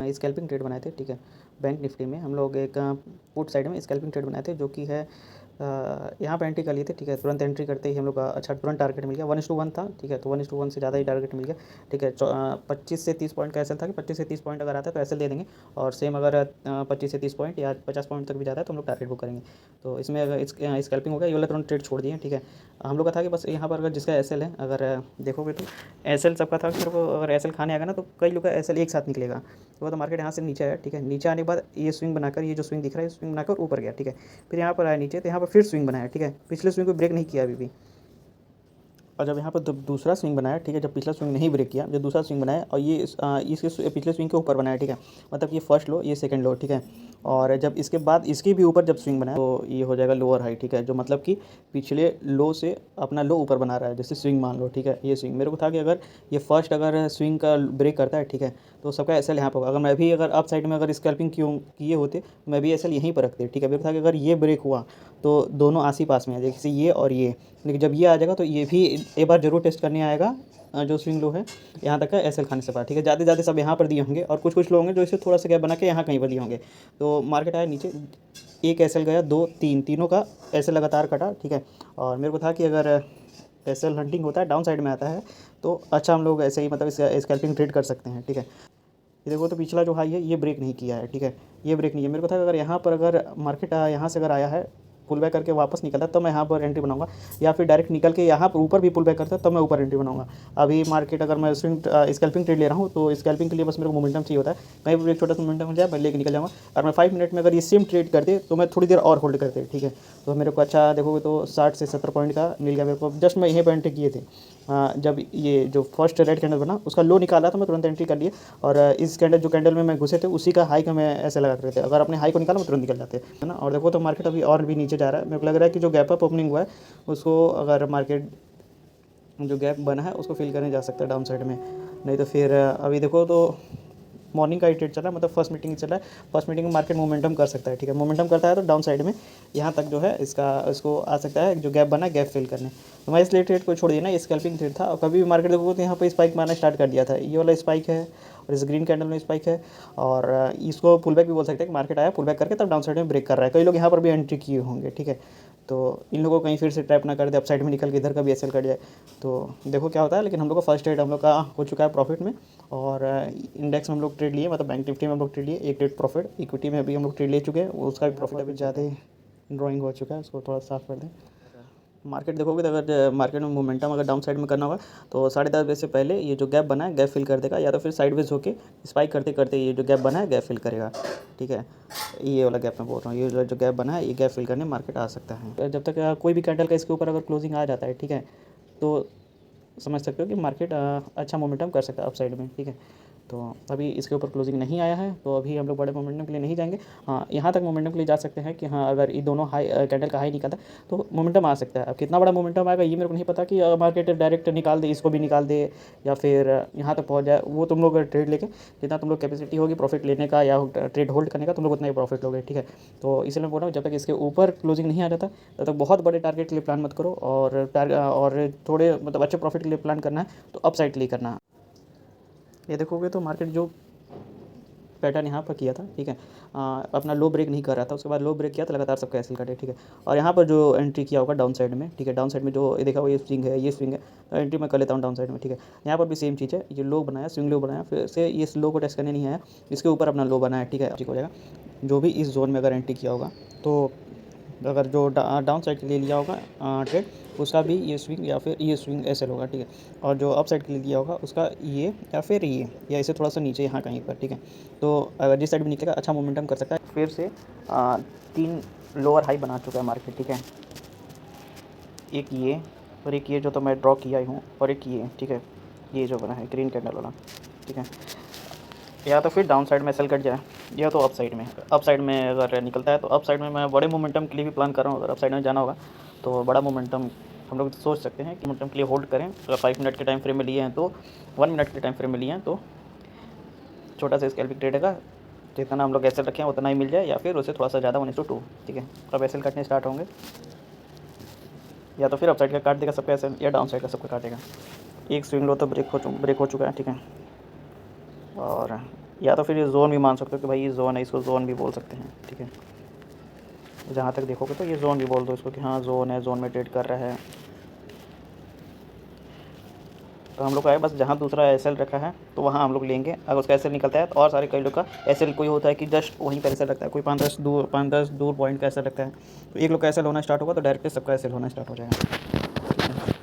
Scalping trade बनाए थे, ठीक है। बैंक निफ्टी में हम लोग एक पुट साइड में स्कैल्पिंग ट्रेड बनाए थे, जो कि है यहाँ पर एंट्री कर लिए थे, ठीक है। तुरंत एंट्री करते ही हम लोग का अच्छा तुरंत टारगेट मिल गया 1:1 था, ठीक है। तो 1:1 से ज़्यादा ही टारगेट मिल गया, ठीक है। 25 से 30 पॉइंट का एसएल था कि 25 से 30 पॉइंट अगर आता है तो एसएल दे देंगे, और सेम अगर 25 से 30 पॉइंट या 50 पॉइंट तक भी जाता है तो हम लोग टारगेट बुक करेंगे। तो इसमें अगर स्कैल्पिंग हो गया, ये वाला तुरंत ट्रेड छोड़ दिए, ठीक है। हम लोग का था कि बस यहाँ पर अगर जिसका एसएल है, अगर देखोगे तो एसएल सबका था कि मेरे को अगर एसएल खाने आएगा ना तो कई लोग का एसएल एक साथ निकलेगा। तो वो तो मार्केट यहाँ से नीचे आया, ठीक है। नीचे आने के बाद ये स्विंग बनाकर, ये जो स्विंग दिख रहा है स्विंग बनाकर ऊपर गया, ठीक है। फिर यहाँ पर आया नीचे, तो यहाँ पर फिर स्विंग बनाया, ठीक है। पिछले स्विंग को ब्रेक नहीं किया अभी भी, और जब यहाँ पर दूसरा स्विंग बनाया, ठीक है, जब पिछला स्विंग नहीं ब्रेक किया, जब दूसरा स्विंग बनाया और ये इसके पिछले स्विंग के ऊपर बनाया, ठीक है। मतलब ये फर्स्ट लो, ये सेकंड लो, ठीक है। और जब इसके बाद इसके भी ऊपर जब स्विंग बनाया तो ये हो जाएगा लोअर हाई, ठीक है। जो मतलब कि पिछले लो से अपना लो ऊपर बना रहा है, जैसे स्विंग मान लो, ठीक है। ये स्विंग मेरे को था कि अगर ये फर्स्ट अगर स्विंग का ब्रेक करता है, ठीक है, तो सबका एसएल यहाँ पर होगा। अगर मैं भी अगर अप साइड में अगर स्कैल्पिंग किए होते तो मैं भी एसएल यहीं पर रखते, ठीक है। मेरे को था कि अगर ये ब्रेक हुआ तो दोनों आस ही पास में है, जैसे ये और ये, लेकिन जब ये आ जाएगा तो ये भी एक बार जरूर टेस्ट करने आएगा, जो स्विंग लो है यहाँ तक का एसएल खाने से पार, ठीक है। ज़्यादा ज़्यादा सब यहाँ पर दिए होंगे, और कुछ कुछ लोग होंगे जो इसे थोड़ा सा गैप बना के यहाँ कहीं पर दिए होंगे। तो मार्केट आया नीचे, एक एसएल गया, दो तीन, तीनों का एसएल लगातार कटा, ठीक है। और मेरे को था कि अगर एसएल हंटिंग होता है, डाउन साइड में आता है, तो अच्छा हम लोग ऐसे ही मतलब स्कैल्पिंग ट्रेड कर सकते हैं, ठीक है। ये देखो तो पिछला जो हाई है ये ब्रेक नहीं किया है, ठीक है। ये ब्रेक नहीं है। मेरे को था कि अगर यहाँ पर अगर मार्केट यहाँ से अगर आया है, पुल बैक करके वापस निकलता है, तब मैं यहाँ पर एंट्री बनाऊंगा, या फिर डायरेक्ट निकल के यहाँ पर ऊपर भी पुल बैक करता है तब मैं ऊपर एंट्री बनाऊंगा। अभी मार्केट अगर मैं स्विंग स्कैल्पिंग ट्रेड ले रहा हूँ तो स्कैल्पिंग के लिए बस मेरे को मोमेंटम चाहिए होता है, कहीं पर एक छोटा सा मोमेंटम हो जाए मैं लेके निकल जाऊँगा। और मैं 5 मिनट में अगर ये सेम ट्रेड कर दे तो मैं थोड़ी देर और होल्ड करते, ठीक है। तो मेरे को अच्छा देखोगे तो 60 से 70 पॉइंट का मिल गया मेरे को, जस्ट मैं यहीं पर एंट्री किए थे। जब ये जो फर्स्ट रेड कैंडल बना उसका लो निकाला तो मैं तुरंत एंट्री कर लिए, और इस कैंडल जो कैंडल में मैं घुसे थे उसी का हाई का मैं ऐसे लगा रहे थे, अगर अपने हाई को निकाला मैं तुरंत निकल जाते है ना। और देखो तो मार्केट अभी और भी नीचे जा रहा है। मेरे को लग रहा है कि जो गैप अप ओपनिंग हुआ है उसको अगर मार्केट जो गैप बना है उसको फिल करने जा सकता है डाउन साइड में, नहीं तो फिर अभी देखो तो मॉर्निंग का ही ट्रेड चल रहा है, मतलब फर्स्ट मीटिंग चल रहा है। फर्स्ट मीटिंग में मार्केट मोमेंटम कर सकता है, ठीक है। मोमेंटम करता है तो डाउन साइड में यहाँ तक जो है इसको आ सकता है, जो गैप बना है गैप फिल करने। तो मैं इसलिए ट्रेड को छोड़ दिया ना, ये स्कैल्पिंग ट्रेड था। और कभी भी मार्केट देखो तो यहाँ पर स्पाइक मारना स्टार्ट कर दिया था, ये वाला स्पाइक है और इस ग्रीन कैंडल में स्पाइक है, और इसको पुल बैक भी बोल सकते हैं कि मार्केट आया पुल बैक करके तब डाउन साइड में ब्रेक कर रहा है। कई लोग यहाँ पर भी एंट्री किए होंगे, ठीक है। तो इन लोगों को कहीं फिर से ट्रैप ना कर दे, अप साइड में निकल के इधर का भी एसएल कट जाए, तो देखो क्या होता है। लेकिन हम लोग का फर्स्ट ट्रेड हम लोग का हो चुका है प्रॉफिट में, और इंडेक्स में हम लोग ट्रेड लिए, मतलब बैंक निफ्टी में हम लोग ट्रेड लिए एक ट्रेड प्रॉफिट, इक्विटी में भी हम लोग ट्रेड ले चुके हैं, उसका भी प्रॉफिट अभी ज़्यादा ड्राइंग हो चुका है, उसको थोड़ा साफ कर दें। मार्केट देखोगे तो अगर मार्केट में मोमेंटम अगर डाउन साइड में करना होगा तो 10:30 बजे से पहले ये जो गैप बना है गैप फिल कर देगा, या तो फिर साइडवेज होके स्पाइक करते करते ये जो गैप बना है गैप फिल करेगा, ठीक है। ये वाला गैप मैं बोल रहा हूँ, ये जो गैप बना है ये गैप फिल करने मार्केट आ सकता है। जब तक कोई भी कैंडल का इसके ऊपर अगर क्लोजिंग आ जाता है, ठीक है, तो समझ सकते हो कि मार्केट अच्छा मोमेंटम कर सकता है अप साइड में, ठीक है। तो अभी इसके ऊपर क्लोजिंग नहीं आया है तो अभी हम लोग बड़े मोमेंटम के लिए नहीं जाएंगे। हाँ, यहाँ तक मोमेंटम के लिए जा सकते हैं कि हाँ अगर ये दोनों हाई कैंडल का हाई निकलता है तो मोमेंटम आ सकता है। अब कितना बड़ा मोमेंटम आएगा ये मेरे को नहीं पता, कि मार्केट डायरेक्ट निकाल दे, इसको भी निकाल दे, या फिर यहाँ तक पहुँच जाए। वो तुम लोग ट्रेड लेके जितना तुम लोग कैपेसिटी होगी प्रॉफिट लेने का या ट्रेड होल्ड करने का, तुम लोग उतना ही प्रॉफिट लोगे, ठीक है। तो इसलिए मैं बोल रहा हूँ जब तक इसके ऊपर क्लोजिंग नहीं आ जाता तब तक बहुत बड़े टारगेट के लिए प्लान मत करो, और थोड़े मतलब अच्छे प्रॉफिट के लिए प्लान करना है तो अप साइड के लिए करना है। ये देखोगे तो मार्केट जो पैटर्न यहाँ पर किया था, ठीक है, अपना लो ब्रेक नहीं कर रहा था, उसके बाद लो ब्रेक किया तो लगातार सबका एसएल कटे, ठीक है। और यहाँ पर जो एंट्री किया होगा डाउन साइड में, ठीक है, डाउन साइड में जो ये देखा हुआ ये स्विंग है, ये स्विंग है, तो एंट्री मैं कर लेता हूँ डाउन साइड में, ठीक है। यहाँ पर भी सेम चीज़ है, ये लो बनाया, स्विंग लो बनाया, फिर से ये लो को टेस्ट करने नहीं आया, इसके ऊपर अपना लो बनाया, ठीक है, ठीक हो जाएगा। जो भी इस जोन में अगर एंट्री किया होगा तो अगर जो डाउन साइड के लिए लिया होगा ट्रेड, उसका भी ये स्विंग या फिर ये स्विंग एसएल होगा, ठीक है। और जो अप साइड के लिए लिया होगा उसका ये या फिर ये, या इसे थोड़ा सा नीचे यहाँ कहीं पर, ठीक है। तो अगर जिस साइड भी निकलेगा अच्छा मोमेंटम कर सकता है। फिर से 3 लोअर हाई बना चुका है मार्केट, ठीक है। एक ये और एक ये जो तो मैं ड्रॉ किया ही हूँ, और एक ये, ठीक है, ये जो बना है ग्रीन कैंडल वाला, ठीक है। या तो फिर डाउन साइड में सेल कट जाए, या तो अप साइड में अगर निकलता है तो अप साइड में मैं बड़े मोमेंटम के लिए भी प्लान कर रहा हूँ। अगर अप साइड में जाना होगा तो बड़ा मोमेंटम हम लोग सोच सकते हैं कि मोमेंटम के लिए होल्ड करें। अगर 5 मिनट के टाइम फ्रेम में लिए हैं तो 1 मिनट के टाइम फ्रेम में लिए हैं तो छोटा सा स्कैल्पिंग ट्रेड है, जितना हम लोग एसएल रखें उतना ही मिल जाए, या फिर उससे थोड़ा सा ज़्यादा 1:2, ठीक है। अब एसएल कटने स्टार्ट होंगे, या तो फिर अप साइड का काट देगा सबका एसएल, या डाउन साइड का सबका काटेगा। एक स्विंग लो तो ब्रेक हो चुका है, ठीक है। और या तो फिर ये जोन भी मान सकते हो कि भाई ये जोन है, इसको जोन भी बोल सकते हैं, ठीक है। जहाँ तक देखोगे तो ये जोन भी बोल दो इसको कि हाँ जोन है, जोन में ट्रेड कर रहा है। तो हम लोग का है बस जहाँ दूसरा एसएल रखा है तो वहाँ हम लोग लेंगे। अगर उसका एसएल निकलता है तो और सारे कई लोग का एसएल कोई होता है कि जस्ट वहीं पर एसएल रखता है, कोई 5-10 दूर पॉइंट का एसएल रखता है। तो एक लोग का एसएल होना स्टार्ट होगा तो डायरेक्टली सबका एसएल होना स्टार्ट हो जाएगा, ठीक है।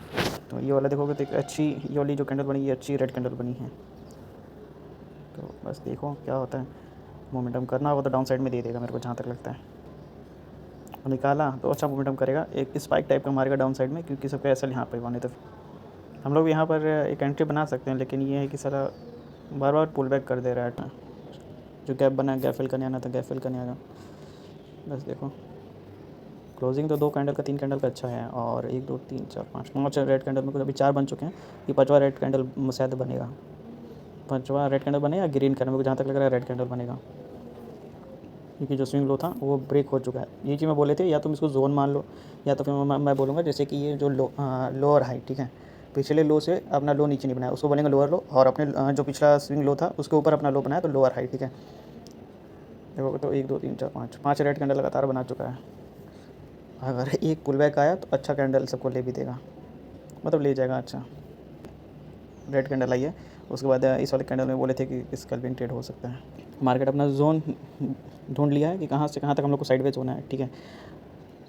तो ये वाला देखोगे तो एक अच्छी, ये वाली जो कैंडल बनी ये अच्छी रेड कैंडल बनी है। तो बस देखो क्या होता है, मोमेंटम करना होगा तो डाउन साइड में दे देगा मेरे को जहाँ तक लगता है। और निकाला तो अच्छा मोमेंटम करेगा, एक स्पाइक टाइप का मारेगा डाउन साइड में, क्योंकि सबका एसएल यहाँ पर बने। तो हम लोग यहाँ पर एक एंट्री बना सकते हैं, लेकिन ये है कि सारा बार बार पुल बैक कर दे रहा है। जो गैप बना है गैप फिल करने आना था, गैप फिल करने आना। बस देखो क्लोजिंग तो 2 कैंडल का 3 कैंडल का अच्छा है, और 1 2 3 4 5 रेड कैंडल में कुछ अभी 4 बन चुके हैं। ये 5वां रेड कैंडल शायद बनेगा, 5वां रेड कैंडल बनेगा ग्रीन कैंडल, मेरे को जहाँ तक लग रहा है रेड कैंडल बनेगा, क्योंकि जो स्विंग लो था वो ब्रेक हो चुका है। ये चीज़ मैं बोले थे, या तुम इसको जोन मान लो, या तो फिर मैं बोलूँगा जैसे कि ये जो लोअर हाई, ठीक है, पिछले लो से अपना लो नीचे नहीं बनाया, उसको बनेगा लोअर लो, और अपने जो पिछला स्विंग लो था उसके ऊपर अपना लो बनाया तो लोअर हाई, ठीक है। देखोगे तो 1 2 3 4 5 रेड कैंडल लगातार बना चुका है। अगर एक पुल बैक आया तो अच्छा कैंडल सबको ले भी देगा, मतलब ले जाएगा। अच्छा रेड कैंडल आई है, उसके बाद इस वाले कैंडल में बोले थे कि स्कैल्पिंग ट्रेड हो सकता है। मार्केट अपना जोन ढूंढ लिया है कि कहाँ से कहाँ तक हम लोग को साइडवेज होना है, ठीक है।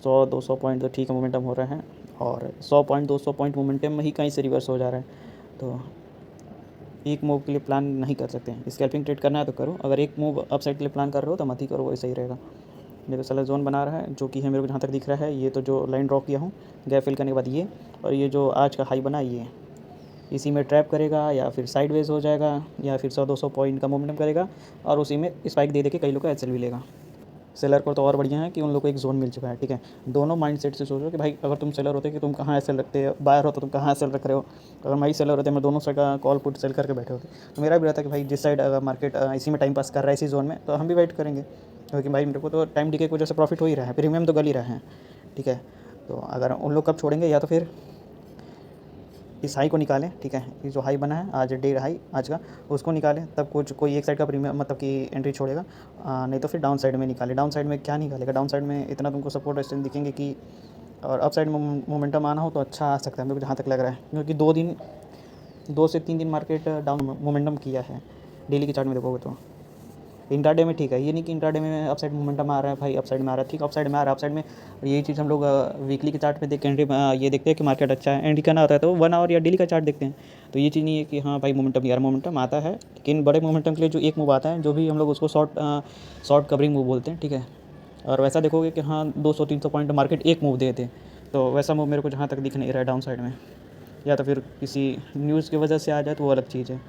100-200 पॉइंट तो ठीक है मोमेंटम हो रहा है, और 100 पॉइंट 200 पॉइंट मोमेंटम में ही कहीं से रिवर्स हो जा रहा है। तो एक मूव के लिए प्लान नहीं कर सकते हैं, स्कैल्पिंग ट्रेड करना है तो करो, अगर एक मूव अप साइड के लिए प्लान कर रहे हो तो मत ही करो, वही सही रहेगा। मेरे साला जोन बना रहा है जो कि है मेरे को जहाँ तक दिख रहा है, ये तो जो लाइन ड्रॉ किया हूँ गैप फिल करने के बाद ये, और ये जो आज का हाई बना ये इसी में ट्रैप करेगा, या फिर साइडवेज हो जाएगा, या फिर 100-200 पॉइंट का मोमेंटम करेगा और उसी में स्पाइक दे के कई लोग का एचएल भी लेगा। सेलर को तो और बढ़िया है कि उन लोग को एक जोन मिल चुका है, ठीक है। दोनों माइंडसेट से सोचो कि भाई अगर तुम सेलर होते कि तुम कहाँ एसएल रखते हो, बायर हो तो तुम कहाँ एसएल रख रहे हो। अगर मैं ही सेलर होते मैं दोनों साइड का कॉल पुट सेल करके बैठे होते, तो मेरा भी रहता कि भाई जिस साइड अगर मार्केट इसी में टाइम पास कर रहा है इसी जोन में, तो हम भी वेट करेंगे, क्योंकि भाई मेरे को तो टाइम डिके की वजह से प्रॉफिट हो ही रहा है, प्रीमियम तो गल ही रहा है, ठीक है। तो अगर उन लोग कब छोड़ेंगे, या तो फिर इस हाई को निकालें, ठीक है, ये जो हाई बना है आज डे हाई आज का, उसको निकालें, तब कुछ कोई एक साइड का प्रीमियम मतलब कि एंट्री छोड़ेगा। नहीं तो फिर डाउन साइड में निकालें। डाउन साइड में क्या निकालेगा, डाउन साइड में इतना तुमको सपोर्ट रेजिस्टेंस दिखेंगे कि, और अप साइड में मोमेंटम आना हो तो अच्छा आ सकता है मेरे को जहाँ तक लग रहा है, क्योंकि 2 से 3 दिन मार्केट डाउन मोमेंटम किया है डेली के चार्ट में देखोगे तो। इंट्राडे में ठीक है, ये नहीं कि इंट्राडे में अप साइड मोमेंटम आ रहा है भाई, अप साइड में आ रहा है, ठीक, अप साइड में आ रहा है, अप साइड में। यही चीज़ हम लोग वीकली के चार्ट में देख के ये देखते हैं कि मार्केट अच्छा है, एंट्री करना होता है तो 1 आवर या डेली का चार्ट देखते हैं। तो ये चीज़ नहीं है कि हाँ भाई मोमेंटम यार, मोमेंटम आता है, लेकिन बड़े मोमेंटम के लिए जो एक मूव आता है, जो भी हम लोग उसको शॉर्ट कवरिंग मूव बोलते हैं, ठीक है। और वैसा देखोगे कि हाँ 200-300 पॉइंट मार्केट एक मूव देते, तो वैसा मूव मेरे को जहाँ तक दिख नहीं रहा है डाउन साइड में। या तो फिर किसी न्यूज़ की वजह से आ जाए तो वो अलग चीज़ है।